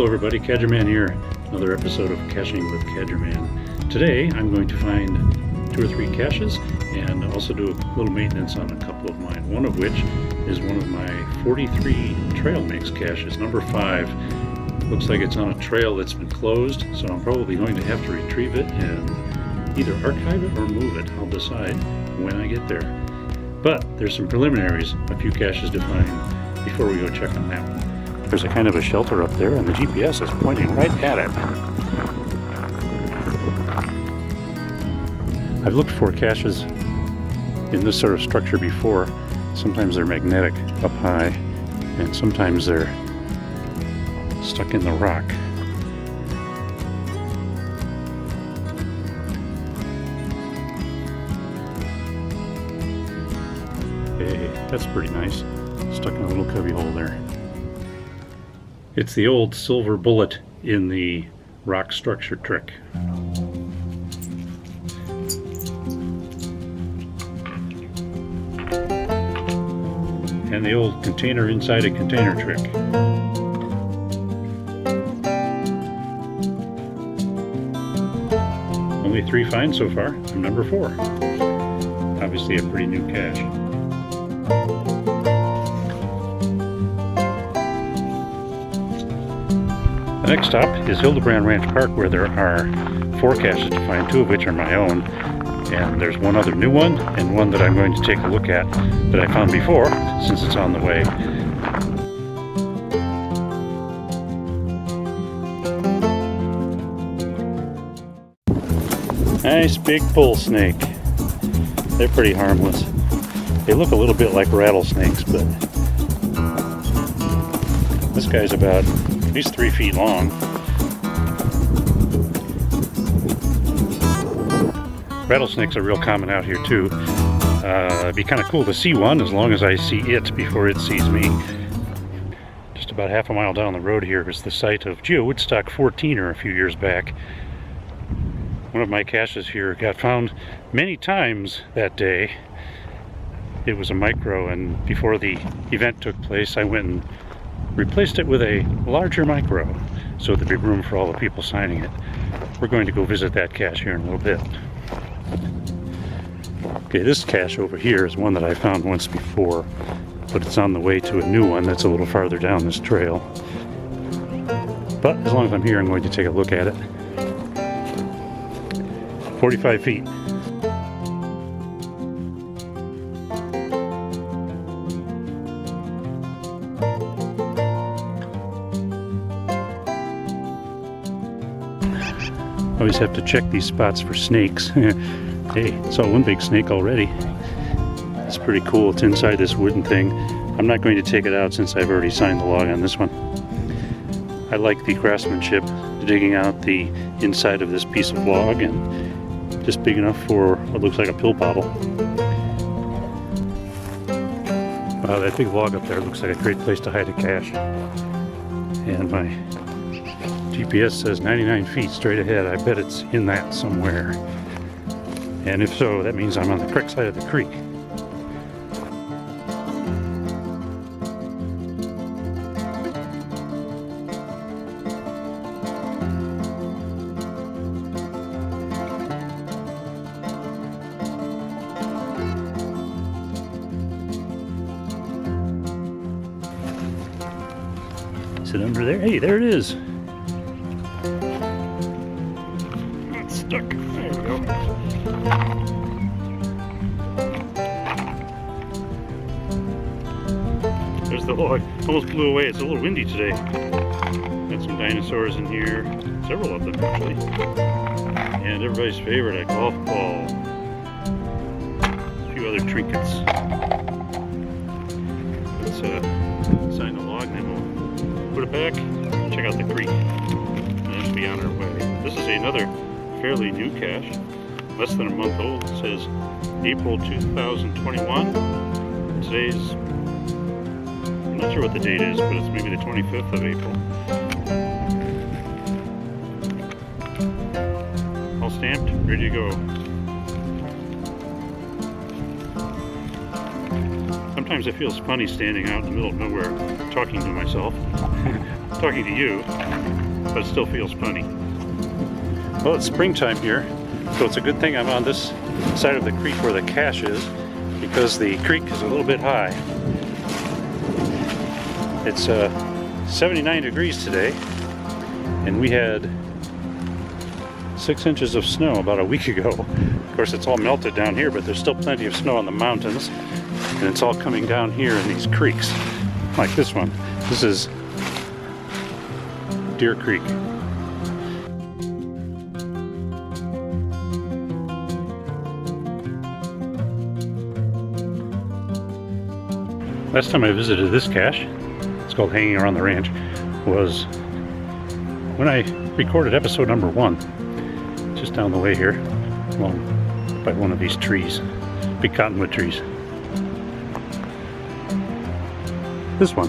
everybody, Cadgerman here. Another episode of Caching with Cadgerman. Today I'm going to find 2 or 3 caches and also do a little maintenance on a couple of mine. One of which is one of my 43 trail mix caches, number 5. Looks like it's on a trail that's been closed, so I'm probably going to have to retrieve it and either archive it or move it. I'll decide when I get there. But there's some preliminaries, a few caches to find before we go check on that one. There's a kind of a shelter up there, and the GPS is pointing right at it. I've looked for caches in this sort of structure before. Sometimes they're magnetic up high, and sometimes they're stuck in the rock. Hey, that's pretty nice. Stuck in a little cubby hole there. It's the old silver bullet in the rock structure trick. And the old container inside a container trick. Only 3 finds so far. I'm number 4. Obviously a pretty new cache. The next stop is Hildebrand Ranch Park, where there are 4 caches to find, 2 of which are my own. And there's one other new one, and one that I'm going to take a look at that I found before, since it's on the way. Nice big bull snake. They're pretty harmless. They look a little bit like rattlesnakes, but this guy's about at least 3 feet long. Rattlesnakes are real common out here too. It'd be kind of cool to see one as long as I see it before it sees me. Just about half a mile down the road here is the site of Woodstock 14er a few years back. One of my caches here got found many times that day. It was a micro, and before the event took place I went and replaced it with a larger micro so there'd be room for all the people signing it. We're going to go visit that cache here in a little bit. Okay, this cache over here is one that I found once before, but it's on the way to a new one that's a little farther down this trail. But as long as I'm here, I'm going to take a look at it. 45 feet. Always have to check these spots for snakes. Hey, saw one big snake already. It's pretty cool. It's inside this wooden thing. I'm not going to take it out since I've already signed the log on this one. I like the craftsmanship, digging out the inside of this piece of log, and just big enough for what looks like a pill bottle. Wow, that big log up there looks like a great place to hide a cache. And my GPS says 99 feet straight ahead. I bet it's in that somewhere. And if so, that means I'm on the correct side of the creek. Is it under there? Hey, there it is. It's stuck. There we go. There's the log. Almost blew away. It's a little windy today. Got some dinosaurs in here. Several of them, actually. And everybody's favorite, a golf ball. A few other trinkets. Let's sign the log, and then we'll put it back, check out the creek, and then be on our way. This is another fairly new cache, less than a month old. It says April 2021. Today's, I'm not sure what the date is, but it's maybe the 25th of April. All stamped, ready to go. Sometimes it feels funny standing out in the middle of nowhere talking to myself. talking to you, but it still feels funny. Well, it's springtime here, so it's a good thing I'm on this side of the creek where the cache is, because the creek is a little bit high. It's 79 degrees today, and we had 6 inches of snow about a week ago. Of course, it's all melted down here, but there's still plenty of snow on the mountains, and it's all coming down here in these creeks, like this one. This is Deer Creek. Last time I visited this cache, it's called Hanging Around the Ranch, was when I recorded episode number 1, just down the way here, along by one of these trees, big cottonwood trees. This one.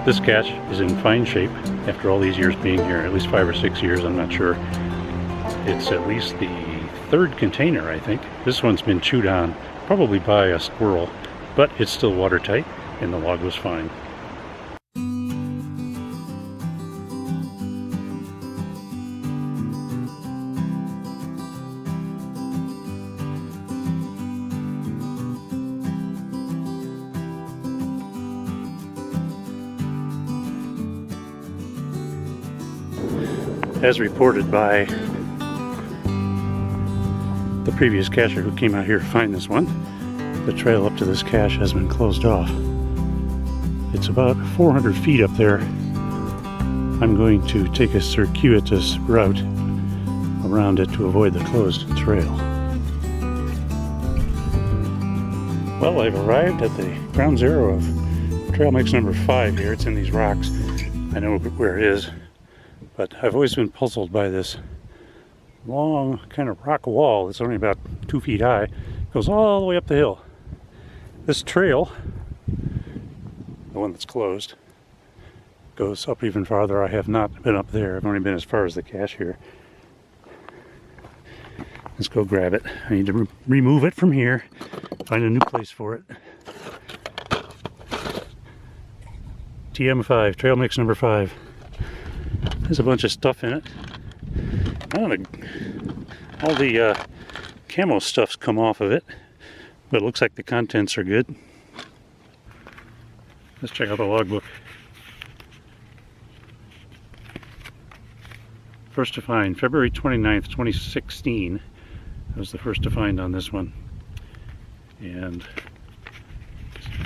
This cache is in fine shape after all these years being here, at least 5 or 6 years, I'm not sure. It's at least the 3rd container, I think. This one's been chewed on, probably by a squirrel, but it's still watertight, and the log was fine. As reported by the previous cacher who came out here to find this one, the trail up to this cache has been closed off. It's about 400 feet up there. I'm going to take a circuitous route around it to avoid the closed trail. Well, I've arrived at the ground zero of trail mix number 5 here. It's in these rocks. I know where it is, but I've always been puzzled by this long kind of rock wall. It's only about 2 feet high. It goes all the way up the hill. This trail, the one that's closed, goes up even farther. I have not been up there. I've only been as far as the cache here. Let's go grab it. I need to remove it from here, find a new place for it. TM5, trail mix number 5. There's a bunch of stuff in it. All the camo stuff's come off of it, but it looks like the contents are good. Let's check out the logbook. First to find, February 29th, 2016. That was the first to find on this one. And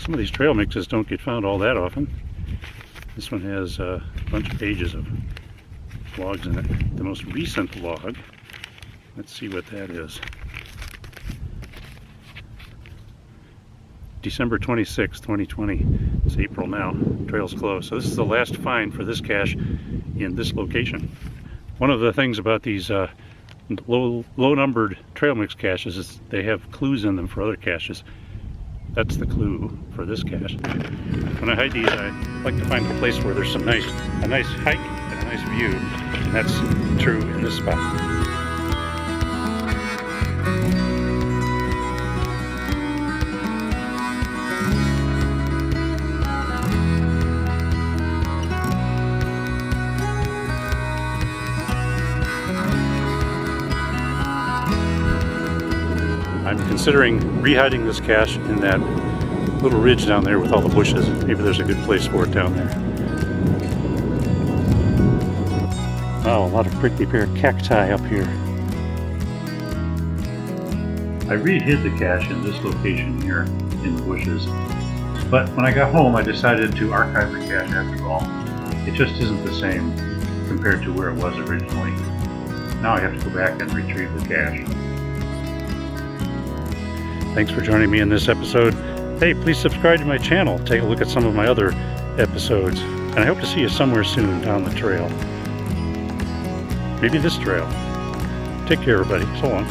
some of these trail mixes don't get found all that often. This one has a bunch of pages of logs in it. The most recent log, let's see what that is. December 26, 2020. It's April now. Trail's closed. So this is the last find for this cache in this location. One of the things about these low numbered trail mix caches is they have clues in them for other caches. That's the clue for this cache. When I hide these, I like to find a place where there's a nice hike and a nice view, and that's true in this spot. I'm considering re-hiding this cache in that little ridge down there with all the bushes. Maybe there's a good place for it down there. Oh, a lot of prickly pear cacti up here. I re-hid the cache in this location here in the bushes, but when I got home I decided to archive the cache after all. It just isn't the same compared to where it was originally. Now I have to go back and retrieve the cache. Thanks for joining me in this episode. Hey, please subscribe to my channel. Take a look at some of my other episodes. And I hope to see you somewhere soon down the trail. Maybe this trail. Take care, everybody. So long.